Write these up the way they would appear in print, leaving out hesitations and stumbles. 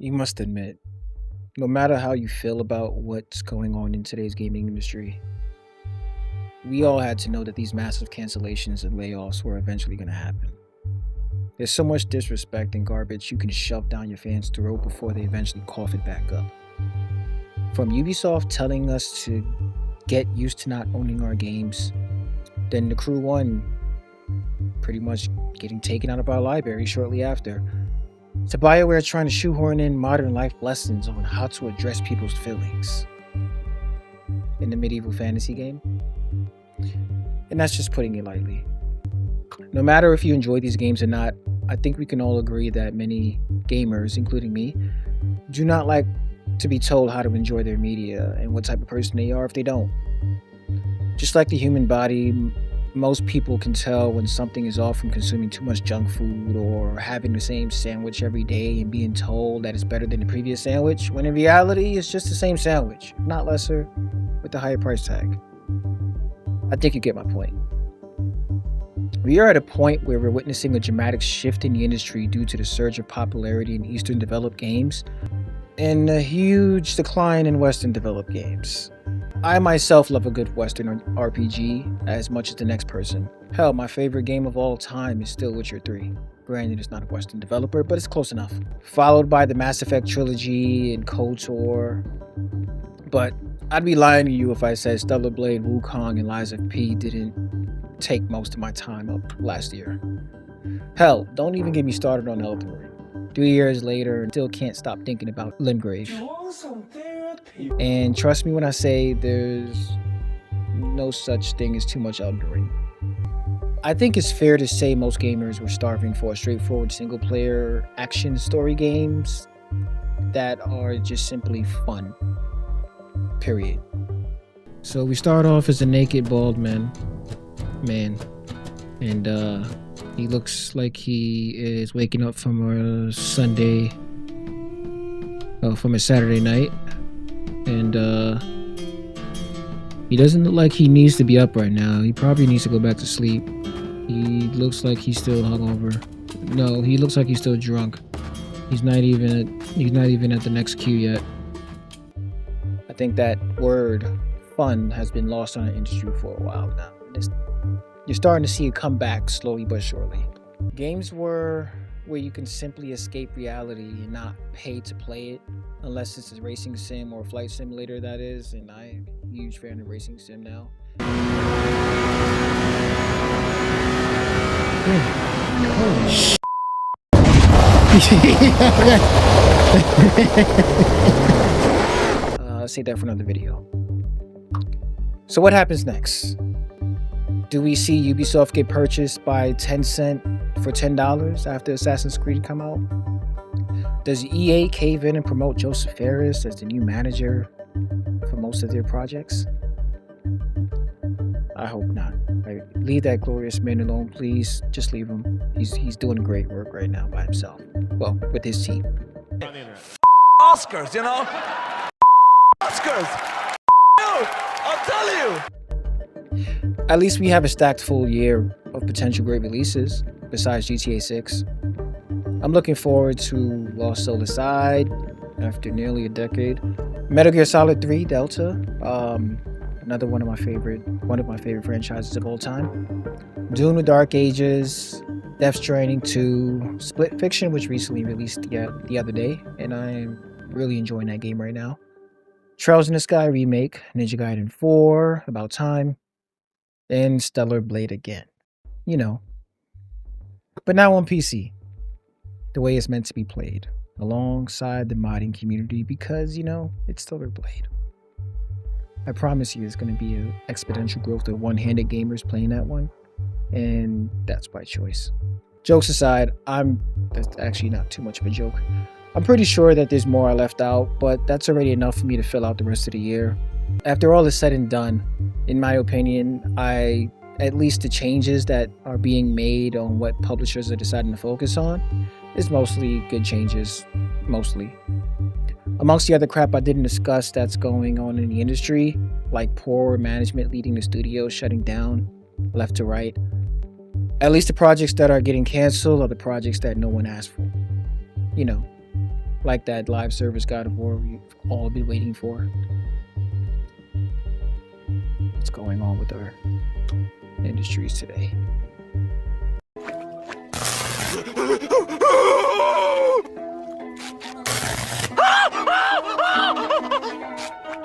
You must admit, no matter how you feel about what's going on in today's gaming industry, we all had to know that these massive cancellations and layoffs were eventually going to happen. There's so much disrespect and garbage you can shove down your fans' throat before they eventually cough it back up. From Ubisoft telling us to get used to not owning our games, then the Crew 1 pretty much getting taken out of our library shortly after, to BioWare trying to shoehorn in modern life lessons on how to address people's feelings in the medieval fantasy game. And that's just putting it lightly. No matter if you enjoy these games or not, I think we can all agree that many gamers, including me, do not like to be told how to enjoy their media and what type of person they are if they don't. Just like the human body, most people can tell when something is off from consuming too much junk food or having the same sandwich every day and being told that it's better than the previous sandwich, when in reality it's just the same sandwich, not lesser, with the higher price tag. I think you get my point. We are at a point where we're witnessing a dramatic shift in the industry due to the surge of popularity in Eastern developed games and a huge decline in Western developed games. I myself love a good Western RPG as much as the next person. Hell, my favorite game of all time is still Witcher 3. Granted, it's not a Western developer, but it's close enough. Followed by the Mass Effect trilogy and KOTOR. But I'd be lying to you if I said Stellar Blade, Wukong, and Lies of P didn't take most of my time up last year. Hell, don't even get me started on Elden Ring. 3 years later, still can't stop thinking about Limgrave. And trust me when I say there's no such thing as too much Elden Ring. I think it's fair to say most gamers were starving for straightforward single-player action story games that are just simply fun. Period. So we start off as a naked bald man, and he looks like he is waking up from a Saturday night, and he doesn't look like he needs to be up right now. He probably needs to go back to sleep. He looks like he's still hungover. No, he looks like he's still drunk. He's not even at the next queue yet. I think that word fun has been lost on the industry for a while now. You're starting to see it come back slowly but surely. Games were where you can simply escape reality and not pay to play it, unless it's a racing sim or a flight simulator, that is, and I'm a huge fan of racing sim now. Holy shit. Let's save that for another video. So what happens next? Do we see Ubisoft get purchased by Tencent for $10 after Assassin's Creed come out? Does EA cave in and promote Joseph Fares as the new manager for most of their projects? I hope not. Leave that glorious man alone, please. Just leave him. He's doing great work right now by himself. Well, with his team. Oscars, you know? Oscars! I'll tell you! At least we have a stacked full year of potential great releases, besides GTA 6. I'm looking forward to Lost Soul Aside, after nearly a decade. Metal Gear Solid 3 Delta, another one of my favorite franchises of all time. Dune: The Dark Ages, Death Stranding 2, Split Fiction, which recently released the other day, and I'm really enjoying that game right now. Trails in the Sky remake, Ninja Gaiden 4, About Time, and Stellar Blade again. You know. But now on PC, the way it's meant to be played, alongside the modding community, because, you know, it's Stellar Blade. I promise you it's going to be an exponential growth of one-handed gamers playing that one, and that's by choice. Jokes aside, that's actually not too much of a joke. I'm pretty sure that there's more I left out, but that's already enough for me to fill out the rest of the year. After all is said and done, in my opinion, at least the changes that are being made on what publishers are deciding to focus on is mostly good changes, mostly. Amongst the other crap I didn't discuss that's going on in the industry, like poor management leading the studios shutting down left to right, at least the projects that are getting canceled are the projects that no one asked for. You know, like that live service God of War we've all been waiting for. What's going on with our industries today?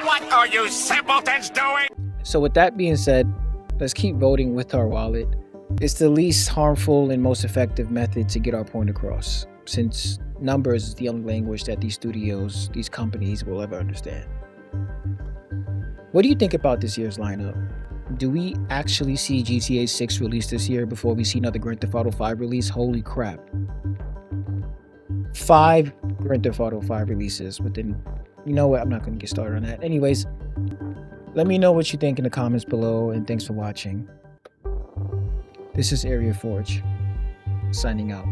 What are you simpletons doing? So with that being said, let's keep voting with our wallet. It's the least harmful and most effective method to get our point across, since numbers is the only language that these studios, these companies will ever understand. What do you think about this year's lineup? Do we actually see GTA 6 released this year before we see another Grand Theft Auto 5 release? Holy crap. 5 Grand Theft Auto 5 releases within... You know what? I'm not going to get started on that. Anyways, let me know what you think in the comments below, and thanks for watching. This is Area Forge, signing out.